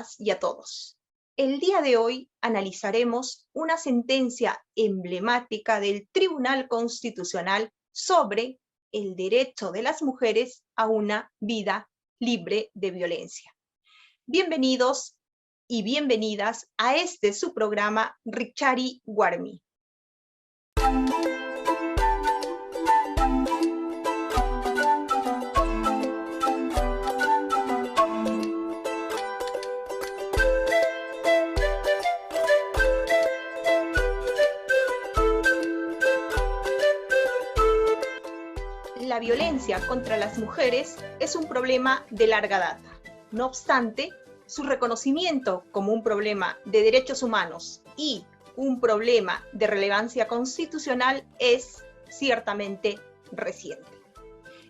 todas y a todos. El día de hoy analizaremos una sentencia emblemática del Tribunal Constitucional sobre el derecho de las mujeres a una vida libre de violencia. Bienvenidos y bienvenidas a este su programa Richari Warmi. La violencia contra las mujeres es un problema de larga data. No obstante, su reconocimiento como un problema de derechos humanos y un problema de relevancia constitucional es ciertamente reciente.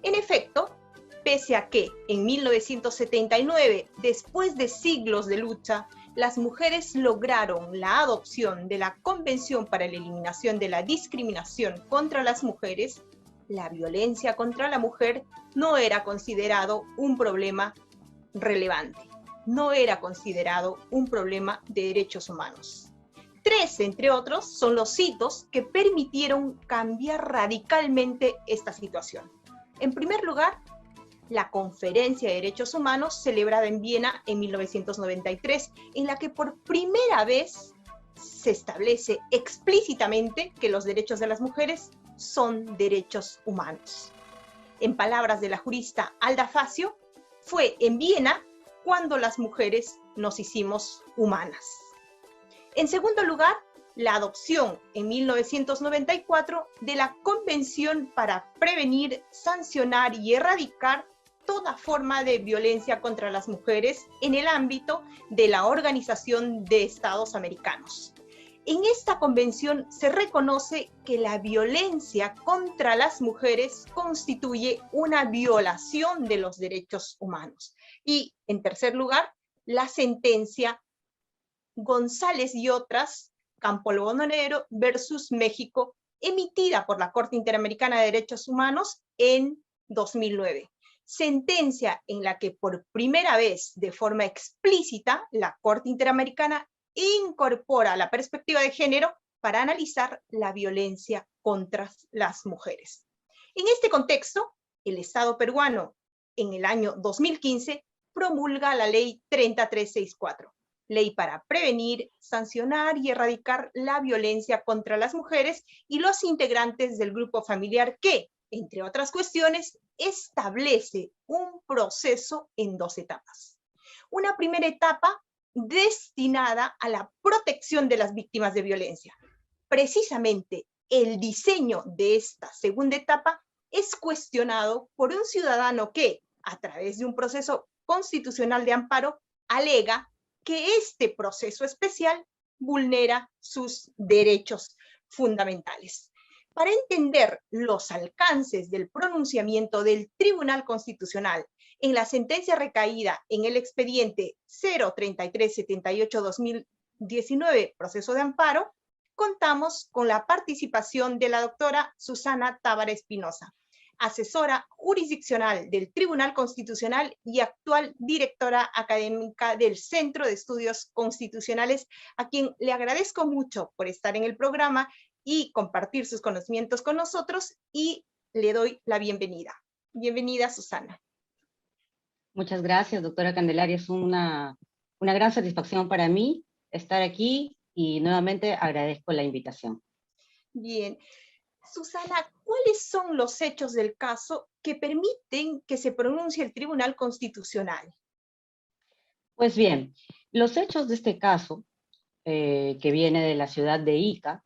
En efecto, pese a que en 1979, después de siglos de lucha, las mujeres lograron la adopción de la Convención para la Eliminación de la Discriminación contra las Mujeres, la violencia contra la mujer no era considerado un problema relevante, no era considerado un problema de derechos humanos. Tres, entre otros, son los hitos que permitieron cambiar radicalmente esta situación. En primer lugar, la Conferencia de Derechos Humanos celebrada en Viena en 1993, en la que por primera vez se establece explícitamente que los derechos de las mujeres son derechos humanos. En palabras de la jurista Alda Facio, fue en Viena cuando las mujeres nos hicimos humanas. En segundo lugar, la adopción en 1994 de la Convención para prevenir, sancionar y erradicar toda forma de violencia contra las mujeres en el ámbito de la Organización de Estados Americanos. En esta convención se reconoce que la violencia contra las mujeres constituye una violación de los derechos humanos. Y, en tercer lugar, la sentencia González y otras, Campo Algodonero versus México, emitida por la Corte Interamericana de Derechos Humanos en 2009. Sentencia en la que por primera vez, de forma explícita, la Corte Interamericana incorpora la perspectiva de género para analizar la violencia contra las mujeres. En este contexto, el Estado peruano, en el año 2015, promulga la Ley 30364, ley para prevenir, sancionar y erradicar la violencia contra las mujeres y los integrantes del grupo familiar que, entre otras cuestiones, establece un proceso en dos etapas. Una primera etapa destinada a la protección de las víctimas de violencia. Precisamente el diseño de esta segunda etapa es cuestionado por un ciudadano que, a través de un proceso constitucional de amparo, alega que este proceso especial vulnera sus derechos fundamentales. Para entender los alcances del pronunciamiento del Tribunal Constitucional en la sentencia recaída en el expediente 03378-2019, proceso de amparo, contamos con la participación de la doctora Susana Tábara Espinosa, asesora jurisdiccional del Tribunal Constitucional y actual directora académica del Centro de Estudios Constitucionales, a quien le agradezco mucho por estar en el programa y compartir sus conocimientos con nosotros, y le doy la bienvenida. Bienvenida, Susana. Muchas gracias, doctora Candelaria. Es una gran satisfacción para mí estar aquí y nuevamente agradezco la invitación. Bien. Susana, ¿cuáles son los hechos del caso que permiten que se pronuncie el Tribunal Constitucional? Pues bien, los hechos de este caso, que viene de la ciudad de Ica,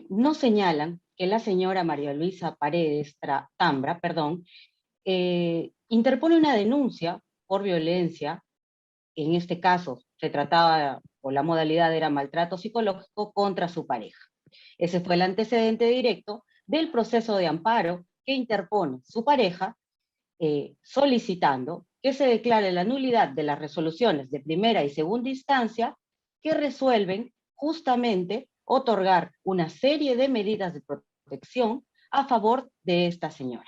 nos señalan que la señora María Luisa Paredes Tambra, interpone una denuncia por violencia. En este caso se trataba, o la modalidad era maltrato psicológico contra su pareja. Ese fue el antecedente directo del proceso de amparo que interpone su pareja, solicitando que se declare la nulidad de las resoluciones de primera y segunda instancia que resuelven justamente otorgar una serie de medidas de protección a favor de esta señora.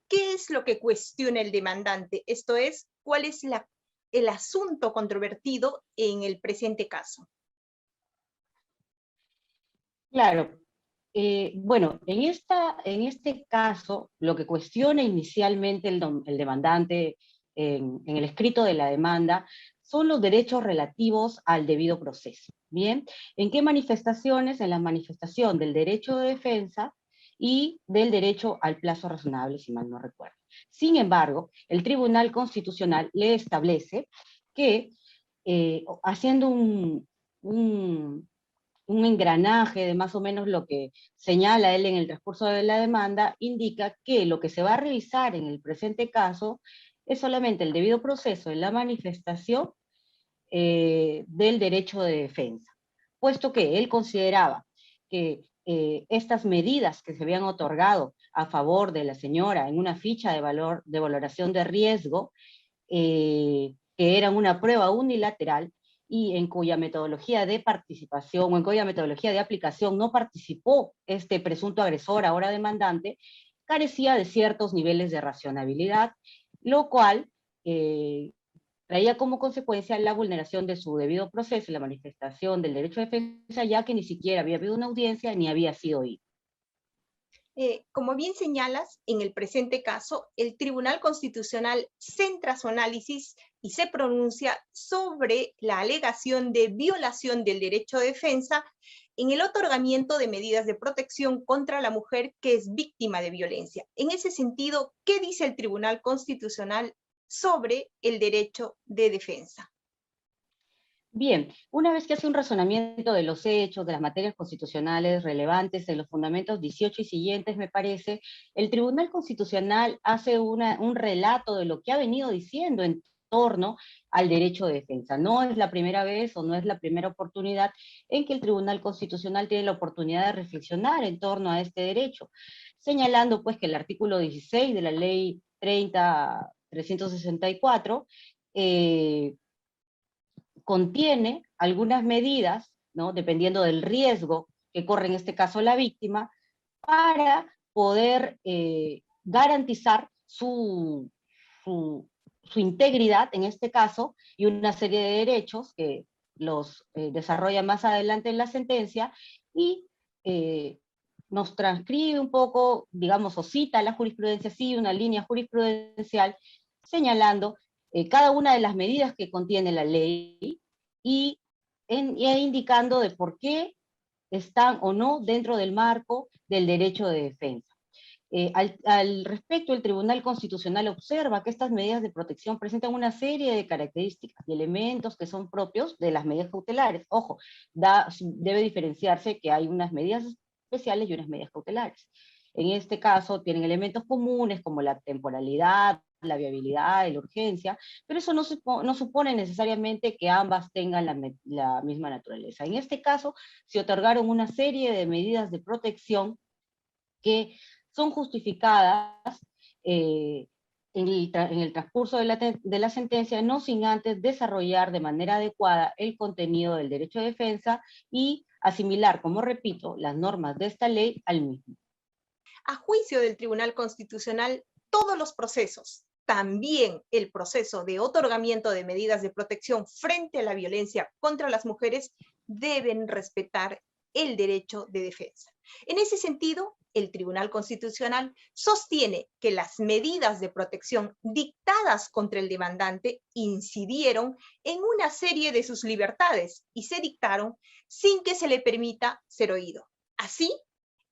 ¿Qué es lo que cuestiona el demandante? Esto es, ¿cuál es la el asunto controvertido en el presente caso? Claro. Bueno, en este caso, lo que cuestiona inicialmente el demandante en el escrito de la demanda son los derechos relativos al debido proceso. ¿Bien? ¿En qué manifestaciones? En la manifestación del derecho de defensa y del derecho al plazo razonable, si mal no recuerdo. Sin embargo, el Tribunal Constitucional le establece que, haciendo un engranaje de más o menos lo que señala él en el transcurso de la demanda, indica que lo que se va a revisar en el presente caso es solamente el debido proceso en la manifestación del derecho de defensa, puesto que él consideraba que estas medidas que se habían otorgado a favor de la señora en una ficha de valoración de riesgo, que eran una prueba unilateral, y en cuya metodología de participación o en cuya metodología de aplicación no participó este presunto agresor, ahora demandante, carecía de ciertos niveles de racionalidad, lo cual traía como consecuencia la vulneración de su debido proceso y la manifestación del derecho de defensa, ya que ni siquiera había habido una audiencia ni había sido oído. Como bien señalas, en el presente caso, el Tribunal Constitucional centra su análisis y se pronuncia sobre la alegación de violación del derecho de defensa en el otorgamiento de medidas de protección contra la mujer que es víctima de violencia. En ese sentido, ¿qué dice el Tribunal Constitucional sobre el derecho de defensa? Bien, una vez que hace un razonamiento de los hechos, de las materias constitucionales relevantes, de los fundamentos 18 y siguientes, me parece, el Tribunal Constitucional hace un relato de lo que ha venido diciendo en torno al derecho de defensa. No es la primera vez o no es la primera oportunidad en que el Tribunal Constitucional tiene la oportunidad de reflexionar en torno a este derecho, señalando pues que el artículo 16 de la ley 30.364 contiene algunas medidas, ¿no?, dependiendo del riesgo que corre en este caso la víctima, para poder garantizar su integridad en este caso, y una serie de derechos que los desarrolla más adelante en la sentencia, y nos transcribe un poco, digamos, o cita la jurisprudencia, sí, una línea jurisprudencial, señalando cada una de las medidas que contiene la ley y indicando de por qué están o no dentro del marco del derecho de defensa. Al respecto, el Tribunal Constitucional observa que estas medidas de protección presentan una serie de características y elementos que son propios de las medidas cautelares. Ojo, debe diferenciarse que hay unas medidas especiales y unas medidas cautelares. En este caso tienen elementos comunes como la temporalidad, la viabilidad y la urgencia, pero eso no supone necesariamente que ambas tengan la misma naturaleza. En este caso se otorgaron una serie de medidas de protección que son justificadas en el transcurso de la sentencia, no sin antes desarrollar de manera adecuada el contenido del derecho de defensa y asimilar, como repito, las normas de esta ley al mismo. A juicio del Tribunal Constitucional, todos los procesos, también el proceso de otorgamiento de medidas de protección frente a la violencia contra las mujeres, deben respetar el derecho de defensa. En ese sentido, el Tribunal Constitucional sostiene que las medidas de protección dictadas contra el demandante incidieron en una serie de sus libertades y se dictaron sin que se le permita ser oído. Así,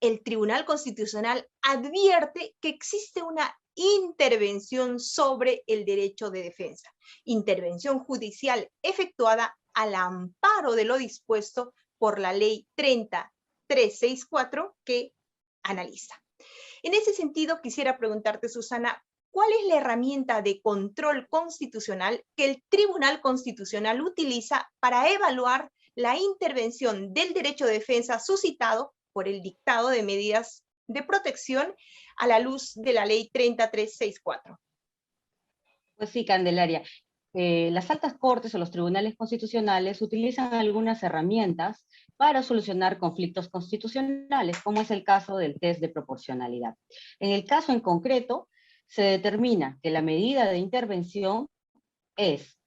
el Tribunal Constitucional advierte que existe una intervención sobre el derecho de defensa, intervención judicial efectuada al amparo de lo dispuesto por la Ley 30.364 que analiza. En ese sentido, quisiera preguntarte, Susana, ¿cuál es la herramienta de control constitucional que el Tribunal Constitucional utiliza para evaluar la intervención del derecho de defensa suscitado por el dictado de medidas de protección a la luz de la Ley 30.364? Pues sí, Candelaria. Las altas cortes o los tribunales constitucionales utilizan algunas herramientas para solucionar conflictos constitucionales, como es el caso del test de proporcionalidad. En el caso en concreto, se determina que la medida de intervención es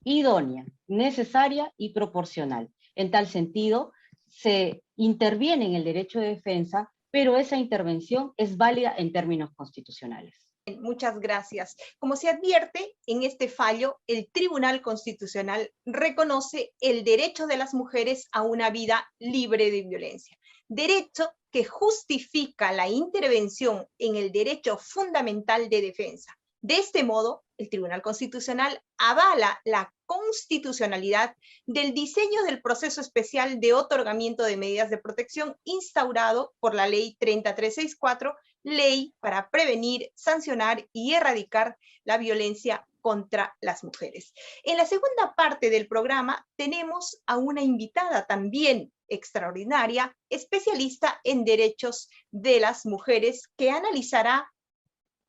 idónea, necesaria y proporcional. En tal sentido, se interviene en el derecho de defensa, pero esa intervención es válida en términos constitucionales. Muchas gracias. Como se advierte en este fallo, el Tribunal Constitucional reconoce el derecho de las mujeres a una vida libre de violencia, derecho que justifica la intervención en el derecho fundamental de defensa. De este modo, el Tribunal Constitucional avala la constitucionalidad del diseño del proceso especial de otorgamiento de medidas de protección instaurado por la Ley 3364, Ley para prevenir, sancionar y erradicar la violencia contra las mujeres. En la segunda parte del programa tenemos a una invitada también extraordinaria, especialista en derechos de las mujeres, que analizará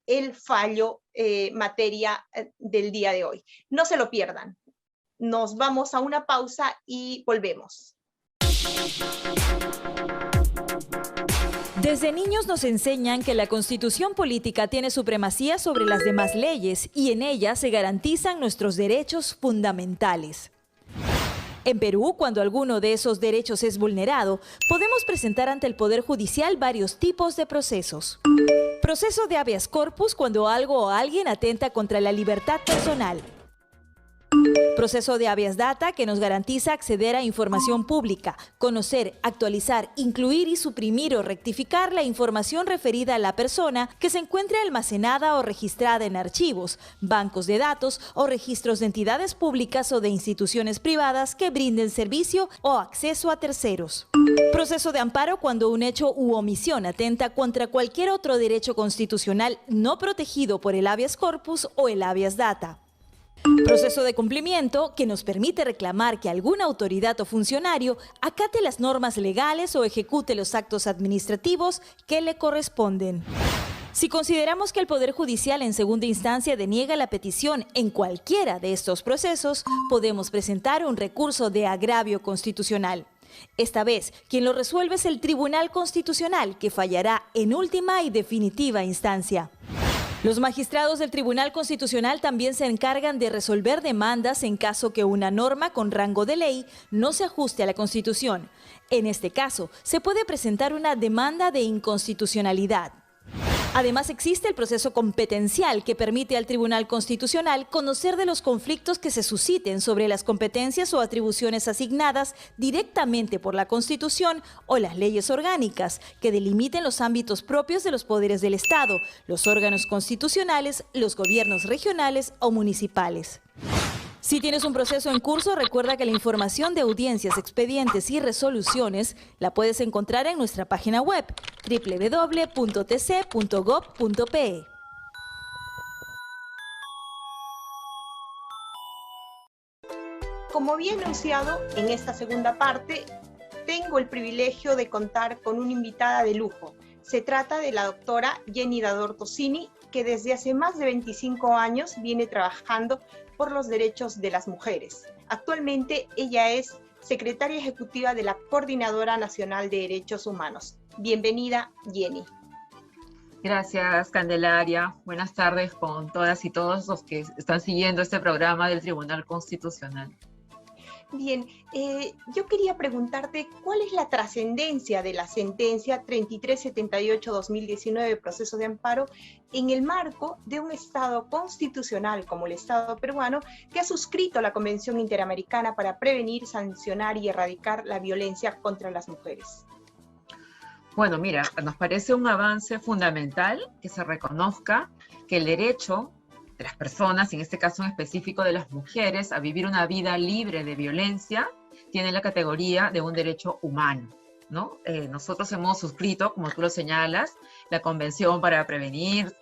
el fallo materia del día de hoy. No se lo pierdan. Nos vamos a una pausa y volvemos. Desde niños nos enseñan que la Constitución política tiene supremacía sobre las demás leyes y en ella se garantizan nuestros derechos fundamentales. En Perú, cuando alguno de esos derechos es vulnerado, podemos presentar ante el Poder Judicial varios tipos de procesos. Proceso de habeas corpus, cuando algo o alguien atenta contra la libertad personal. Proceso de habeas data, que nos garantiza acceder a información pública, conocer, actualizar, incluir y suprimir o rectificar la información referida a la persona que se encuentre almacenada o registrada en archivos, bancos de datos o registros de entidades públicas o de instituciones privadas que brinden servicio o acceso a terceros. Proceso de amparo, cuando un hecho u omisión atenta contra cualquier otro derecho constitucional no protegido por el habeas corpus o el habeas data. Proceso de cumplimiento, que nos permite reclamar que alguna autoridad o funcionario acate las normas legales o ejecute los actos administrativos que le corresponden. Si consideramos que el Poder Judicial en segunda instancia deniega la petición en cualquiera de estos procesos, podemos presentar un recurso de agravio constitucional. Esta vez, quien lo resuelve es el Tribunal Constitucional, que fallará en última y definitiva instancia. Los magistrados del Tribunal Constitucional también se encargan de resolver demandas en caso que una norma con rango de ley no se ajuste a la Constitución. En este caso, se puede presentar una demanda de inconstitucionalidad. Además, existe el proceso competencial, que permite al Tribunal Constitucional conocer de los conflictos que se susciten sobre las competencias o atribuciones asignadas directamente por la Constitución o las leyes orgánicas, que delimiten los ámbitos propios de los poderes del Estado, los órganos constitucionales, los gobiernos regionales o municipales. Si tienes un proceso en curso, recuerda que la información de audiencias, expedientes y resoluciones la puedes encontrar en nuestra página web www.tc.gov.pe. Como bien anunciado, en esta segunda parte tengo el privilegio de contar con una invitada de lujo. Se trata de la doctora Jenny Dador Tocini, que desde hace más de 25 años viene trabajando por los derechos de las mujeres. Actualmente ella es secretaria ejecutiva de la Coordinadora Nacional de Derechos Humanos. Bienvenida, Jenny. Gracias, Candelaria. Buenas tardes con todas y todos los que están siguiendo este programa del Tribunal Constitucional. Bien, yo quería preguntarte cuál es la trascendencia de la sentencia 3378-2019, proceso de amparo, en el marco de un Estado constitucional como el Estado peruano, que ha suscrito la Convención Interamericana para prevenir, sancionar y erradicar la violencia contra las mujeres. Bueno, mira, nos parece un avance fundamental que se reconozca que el derecho de las personas, en este caso en específico de las mujeres, a vivir una vida libre de violencia, tiene la categoría de un derecho humano, ¿no? Nosotros hemos suscrito, como tú lo señalas, la Convención para prevenir,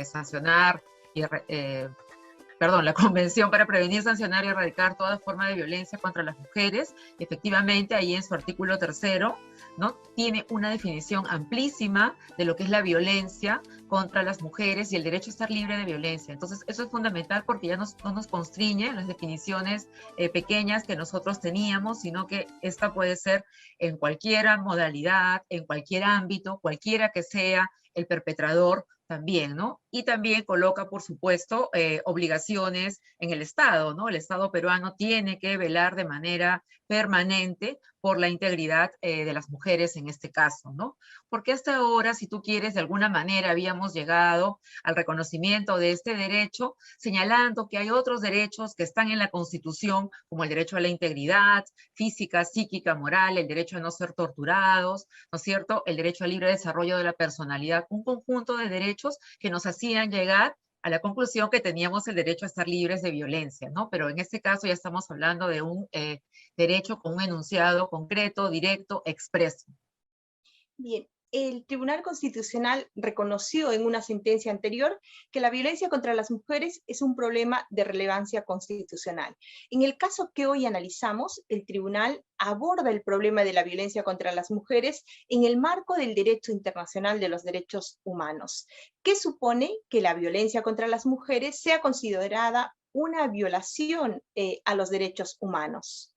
sancionar y la Convención para prevenir, sancionar y erradicar toda forma de violencia contra las mujeres. Efectivamente, ahí en su artículo 3º, ¿no?, tiene una definición amplísima de lo que es la violencia contra las mujeres y el derecho a estar libre de violencia. Entonces, eso es fundamental porque ya no nos constriñe las definiciones pequeñas que nosotros teníamos, sino que esta puede ser en cualquier modalidad, en cualquier ámbito, cualquiera que sea el perpetrador también, ¿no? y también coloca, por supuesto, obligaciones en el Estado, ¿no? El Estado peruano tiene que velar de manera permanente por la integridad de las mujeres en este caso, ¿no? Porque hasta ahora, si tú quieres, de alguna manera habíamos llegado al reconocimiento de este derecho, señalando que hay otros derechos que están en la Constitución, como el derecho a la integridad física, psíquica, moral, el derecho a no ser torturados, ¿no es cierto? El derecho al libre desarrollo de la personalidad, un conjunto de derechos que nos hacían llegar a la conclusión que teníamos el derecho a estar libres de violencia, ¿no? Pero en este caso ya estamos hablando de un derecho con un enunciado concreto, directo, expreso. Bien, el Tribunal Constitucional reconoció en una sentencia anterior que la violencia contra las mujeres es un problema de relevancia constitucional. En el caso que hoy analizamos, el tribunal aborda el problema de la violencia contra las mujeres en el marco del derecho internacional de los derechos humanos, que supone que la violencia contra las mujeres sea considerada una violación a los derechos humanos.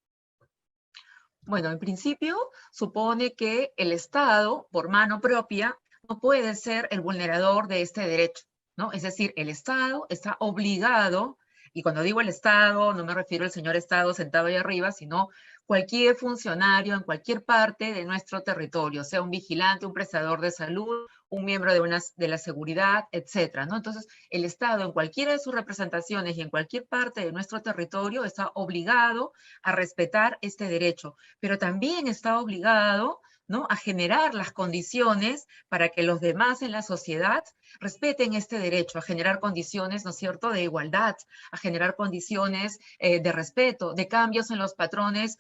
Bueno, en principio supone que el Estado, por mano propia, no puede ser el vulnerador de este derecho, ¿no? Es decir, el Estado está obligado, y cuando digo el Estado, no me refiero al señor Estado sentado ahí arriba, sino cualquier funcionario en cualquier parte de nuestro territorio, sea un vigilante, un prestador de salud, un miembro de la seguridad, etcétera, ¿no? Entonces, el Estado en cualquiera de sus representaciones y en cualquier parte de nuestro territorio está obligado a respetar este derecho, pero también está obligado, ¿no?, a generar las condiciones para que los demás en la sociedad respeten este derecho, a generar condiciones, ¿no es cierto?, de igualdad, a generar condiciones de respeto, de cambios en los patrones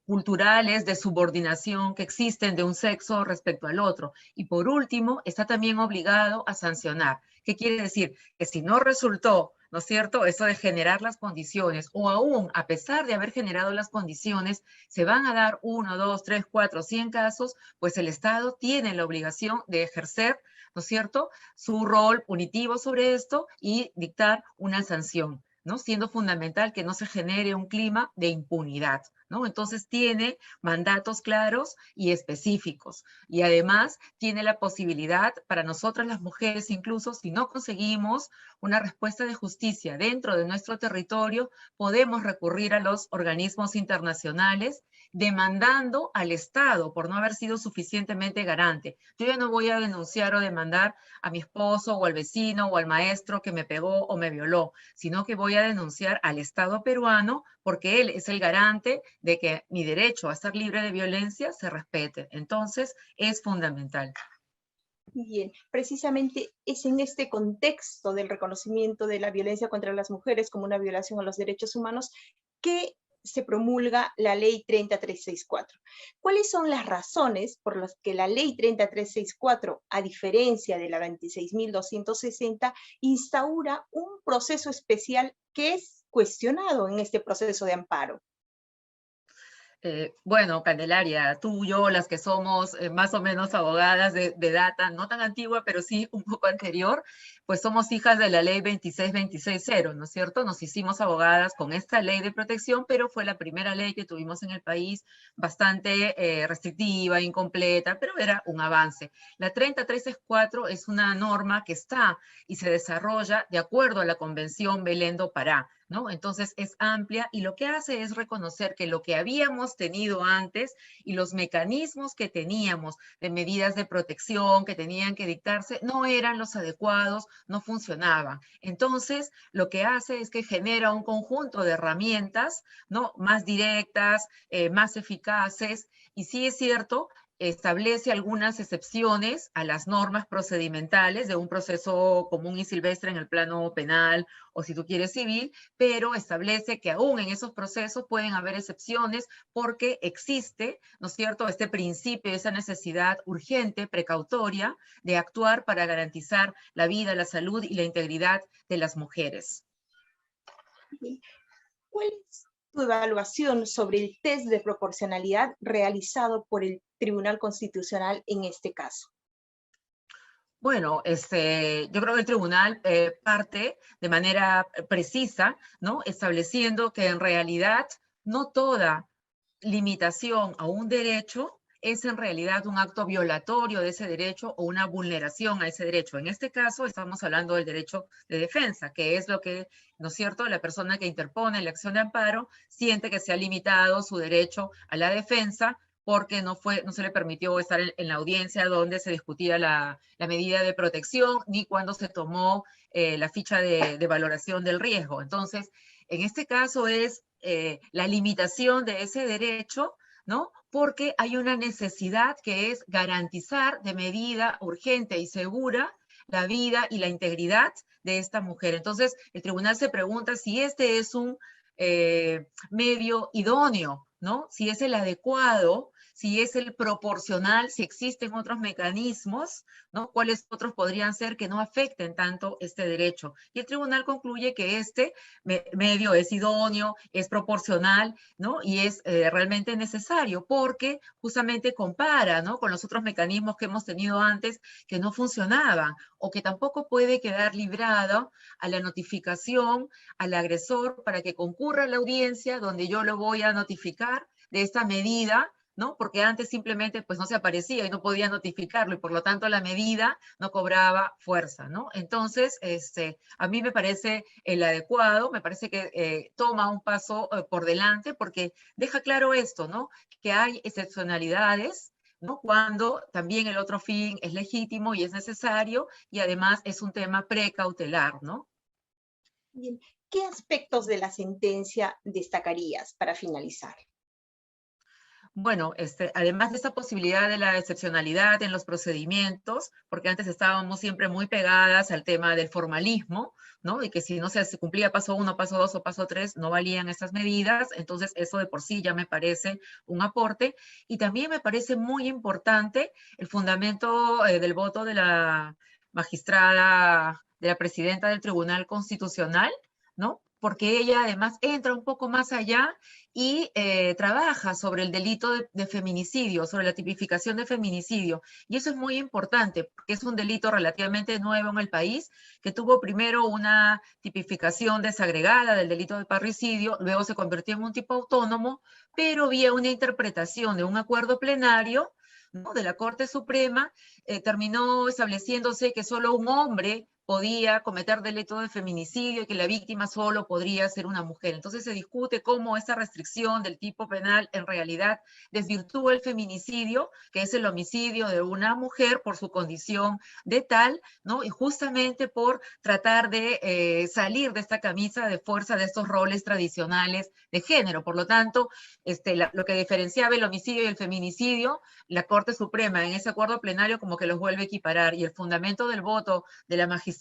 culturales de subordinación que existen de un sexo respecto al otro. Y por último, está también obligado a sancionar. ¿Qué quiere decir? Que si no resultó, ¿no es cierto?, eso de generar las condiciones, o aún a pesar de haber generado las condiciones, se van a dar 1, 2, 3, 4, 100 casos, pues el Estado tiene la obligación de ejercer, ¿no es cierto?, su rol punitivo sobre esto y dictar una sanción, ¿no?, siendo fundamental que no se genere un clima de impunidad, ¿no? Entonces tiene mandatos claros y específicos, y además tiene la posibilidad para nosotras las mujeres, incluso si no conseguimos una respuesta de justicia dentro de nuestro territorio, podemos recurrir a los organismos internacionales demandando al Estado por no haber sido suficientemente garante. Yo ya no voy a denunciar o demandar a mi esposo o al vecino o al maestro que me pegó o me violó, sino que voy a denunciar al Estado peruano porque él es el garante de que mi derecho a estar libre de violencia se respete. Entonces, es fundamental. Bien, precisamente es en este contexto del reconocimiento de la violencia contra las mujeres como una violación a los derechos humanos que se promulga la Ley 30364. ¿Cuáles son las razones por las que la Ley 30364, a diferencia de la 26.260, instaura un proceso especial que es cuestionado en este proceso de amparo? Bueno, Candelaria, tú y yo, las que somos más o menos abogadas de data, no tan antigua, pero sí un poco anterior, pues somos hijas de la ley 26260, ¿no es cierto? Nos hicimos abogadas con esta ley de protección, pero fue la primera ley que tuvimos en el país, bastante restrictiva, incompleta, pero era un avance. La 30364 es una norma que está y se desarrolla de acuerdo a la Convención Belén do Pará, ¿no? Entonces es amplia y lo que hace es reconocer que lo que habíamos tenido antes y los mecanismos que teníamos de medidas de protección que tenían que dictarse no eran los adecuados, no funcionaban. Entonces lo que hace es que genera un conjunto de herramientas, ¿no?, más directas, más eficaces, y sí es cierto, establece algunas excepciones a las normas procedimentales de un proceso común y silvestre en el plano penal o, si tú quieres, civil, pero establece que aún en esos procesos pueden haber excepciones porque existe, ¿no es cierto?, este principio, esa necesidad urgente, precautoria, de actuar para garantizar la vida, la salud y la integridad de las mujeres. ¿Cuál es tu evaluación sobre el test de proporcionalidad realizado por el Tribunal Constitucional en este caso? Bueno, yo creo que el tribunal parte de manera precisa, ¿no?, estableciendo que en realidad no toda limitación a un derecho es en realidad un acto violatorio de ese derecho o una vulneración a ese derecho. En este caso estamos hablando del derecho de defensa, que es lo que, ¿no es cierto?, la persona que interpone la acción de amparo siente que se ha limitado su derecho a la defensa porque no se le permitió estar en la audiencia donde se discutía la medida de protección, ni cuando se tomó la ficha de valoración del riesgo. Entonces, en este caso es la limitación de ese derecho, ¿no? Porque hay una necesidad que es garantizar de medida urgente y segura la vida y la integridad de esta mujer. Entonces, el tribunal se pregunta si este es un medio idóneo, ¿no? Si es el adecuado, si es el proporcional, si existen otros mecanismos, ¿no? ¿Cuáles otros podrían ser que no afecten tanto este derecho? Y el tribunal concluye que este medio es idóneo, es proporcional, ¿no? Y es realmente necesario porque justamente compara, ¿no?, con los otros mecanismos que hemos tenido antes que no funcionaban o que tampoco puede quedar librado a la notificación al agresor para que concurra a la audiencia donde yo lo voy a notificar de esta medida, ¿no? Porque antes simplemente pues no se aparecía y no podía notificarlo y por lo tanto la medida no cobraba fuerza, ¿no? Entonces, a mí me parece el adecuado, me parece que toma un paso por delante porque deja claro esto, ¿no? Que hay excepcionalidades, ¿no?, cuando también el otro fin es legítimo y es necesario y además es un tema precautelar, ¿no? Bien. ¿Qué aspectos de la sentencia destacarías para finalizar? Bueno, además de esta posibilidad de la excepcionalidad en los procedimientos, porque antes estábamos siempre muy pegadas al tema del formalismo, ¿no? Y que si no se cumplía paso 1, paso 2 o paso 3, no valían estas medidas, entonces eso de por sí ya me parece un aporte. Y también me parece muy importante el fundamento del voto de la magistrada, de la presidenta del Tribunal Constitucional, ¿no? Porque ella además entra un poco más allá y trabaja sobre el delito de feminicidio, sobre la tipificación de feminicidio. Y eso es muy importante, porque es un delito relativamente nuevo en el país, que tuvo primero una tipificación desagregada del delito de parricidio, luego se convirtió en un tipo autónomo, pero vía una interpretación de un acuerdo plenario, ¿no?, de la Corte Suprema, terminó estableciéndose que solo un hombre podía cometer delito de feminicidio y que la víctima solo podría ser una mujer. Entonces se discute cómo esta restricción del tipo penal en realidad desvirtúa el feminicidio, que es el homicidio de una mujer por su condición de tal, ¿no? Y justamente por tratar de salir de esta camisa de fuerza de estos roles tradicionales de género. Por lo tanto, lo que diferenciaba el homicidio y el feminicidio, la Corte Suprema en ese acuerdo plenario como que los vuelve a equiparar, y el fundamento del voto de la magistrada,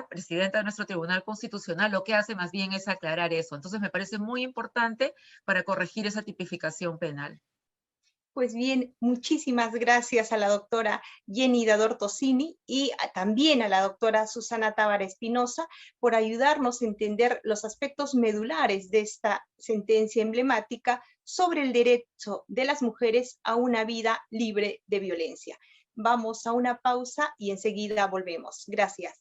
presidenta de nuestro Tribunal Constitucional, lo que hace más bien es aclarar eso. Entonces me parece muy importante para corregir esa tipificación penal. Pues bien, muchísimas gracias a la doctora Jenny Dador Tosini y también a la doctora Susana Tábara Espinosa por ayudarnos a entender los aspectos medulares de esta sentencia emblemática sobre el derecho de las mujeres a una vida libre de violencia. Vamos a una pausa y enseguida volvemos. Gracias.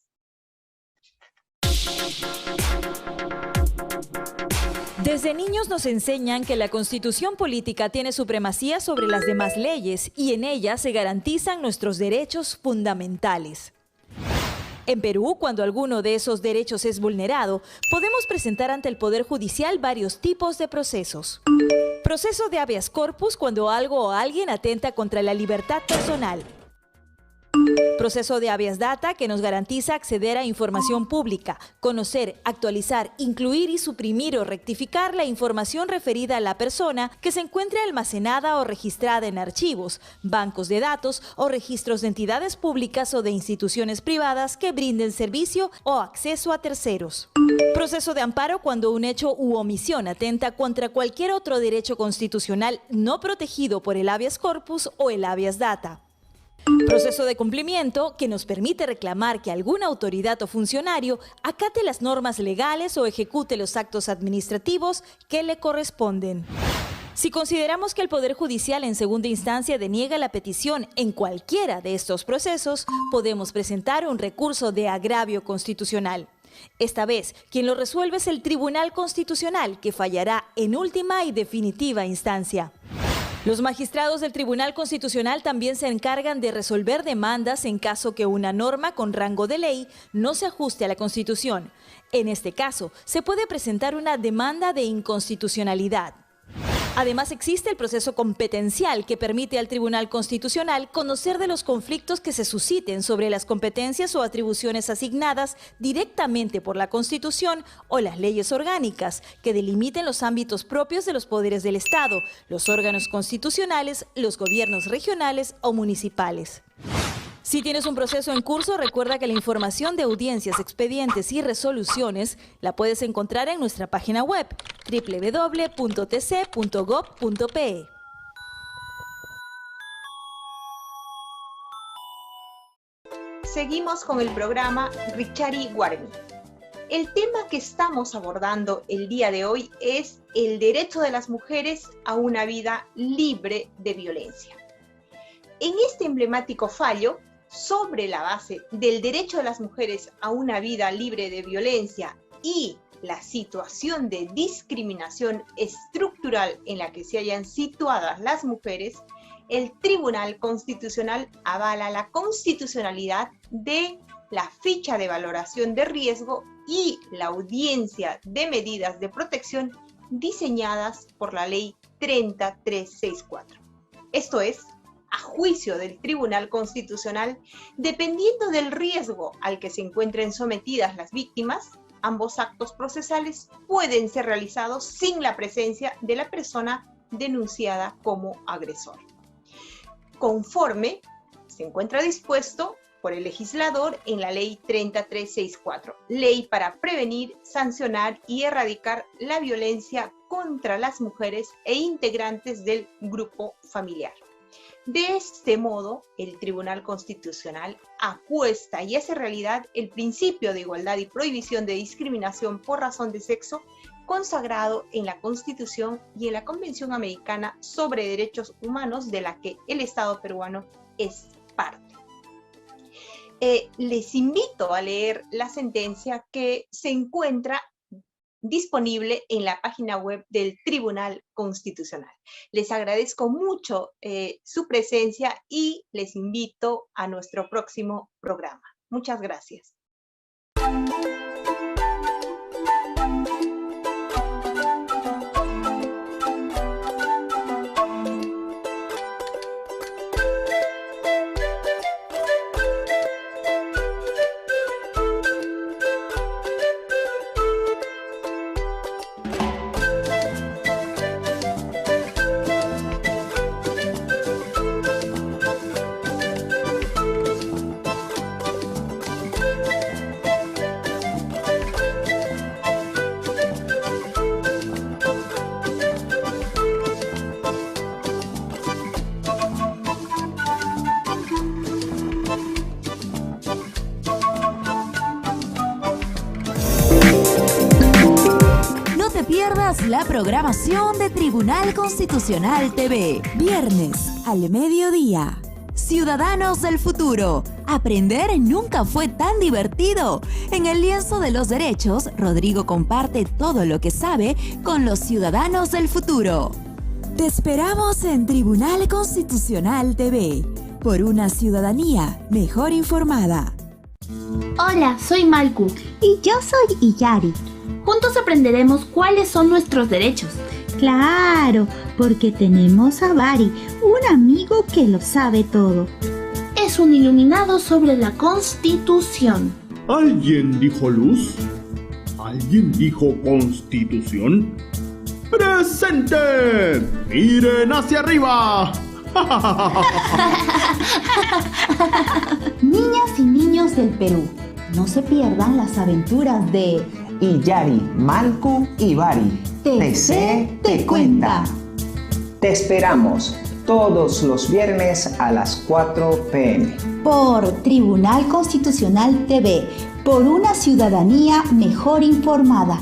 Desde niños nos enseñan que la Constitución política tiene supremacía sobre las demás leyes y en ella se garantizan nuestros derechos fundamentales. En Perú, cuando alguno de esos derechos es vulnerado, podemos presentar ante el Poder Judicial varios tipos de procesos. Proceso de habeas corpus, cuando algo o alguien atenta contra la libertad personal. Proceso de habeas data, que nos garantiza acceder a información pública, conocer, actualizar, incluir y suprimir o rectificar la información referida a la persona que se encuentre almacenada o registrada en archivos, bancos de datos o registros de entidades públicas o de instituciones privadas que brinden servicio o acceso a terceros. Proceso de amparo, cuando un hecho u omisión atenta contra cualquier otro derecho constitucional no protegido por el habeas corpus o el habeas data. Proceso de cumplimiento, que nos permite reclamar que alguna autoridad o funcionario acate las normas legales o ejecute los actos administrativos que le corresponden. Si consideramos que el Poder Judicial en segunda instancia deniega la petición en cualquiera de estos procesos, podemos presentar un recurso de agravio constitucional. Esta vez, quien lo resuelve es el Tribunal Constitucional, que fallará en última y definitiva instancia. Los magistrados del Tribunal Constitucional también se encargan de resolver demandas en caso que una norma con rango de ley no se ajuste a la Constitución. En este caso, se puede presentar una demanda de inconstitucionalidad. Además, existe el proceso competencial que permite al Tribunal Constitucional conocer de los conflictos que se susciten sobre las competencias o atribuciones asignadas directamente por la Constitución o las leyes orgánicas que delimiten los ámbitos propios de los poderes del Estado, los órganos constitucionales, los gobiernos regionales o municipales. Si tienes un proceso en curso, recuerda que la información de audiencias, expedientes y resoluciones la puedes encontrar en nuestra página web www.tc.gov.pe. Seguimos con el programa Richari Guarmi. El tema que estamos abordando el día de hoy es el derecho de las mujeres a una vida libre de violencia. En este emblemático fallo, sobre la base del derecho de las mujeres a una vida libre de violencia y la situación de discriminación estructural en la que se hayan situadas las mujeres, el Tribunal Constitucional avala la constitucionalidad de la ficha de valoración de riesgo y la audiencia de medidas de protección diseñadas por la Ley 30364. Esto es, a juicio del Tribunal Constitucional, dependiendo del riesgo al que se encuentren sometidas las víctimas, ambos actos procesales pueden ser realizados sin la presencia de la persona denunciada como agresor. Conforme se encuentra dispuesto por el legislador en la Ley 30364, Ley para prevenir, sancionar y erradicar la violencia contra las mujeres e integrantes del grupo familiar. De este modo, el Tribunal Constitucional apuesta y hace realidad el principio de igualdad y prohibición de discriminación por razón de sexo consagrado en la Constitución y en la Convención Americana sobre Derechos Humanos, de la que el Estado peruano es parte. Les invito a leer la sentencia que se encuentra disponible en la página web del Tribunal Constitucional. Les agradezco mucho su presencia y les invito a nuestro próximo programa. Muchas gracias. La programación de Tribunal Constitucional TV, viernes al mediodía. Ciudadanos del futuro, aprender nunca fue tan divertido. En el lienzo de los derechos, Rodrigo comparte todo lo que sabe con los ciudadanos del futuro. Te esperamos en Tribunal Constitucional TV, por una ciudadanía mejor informada. Hola, soy Malku. Y yo soy Iyari. Juntos aprenderemos cuáles son nuestros derechos. Claro, porque tenemos a Bari, un amigo que lo sabe todo. Es un iluminado sobre la Constitución. ¿Alguien dijo luz? ¿Alguien dijo Constitución? ¡Presente! ¡Miren hacia arriba! Niñas y niños del Perú, no se pierdan las aventuras de Iyari, Malku y Bari. TC te cuenta. Te esperamos todos los viernes a las 4 p.m. por Tribunal Constitucional TV, por una ciudadanía mejor informada.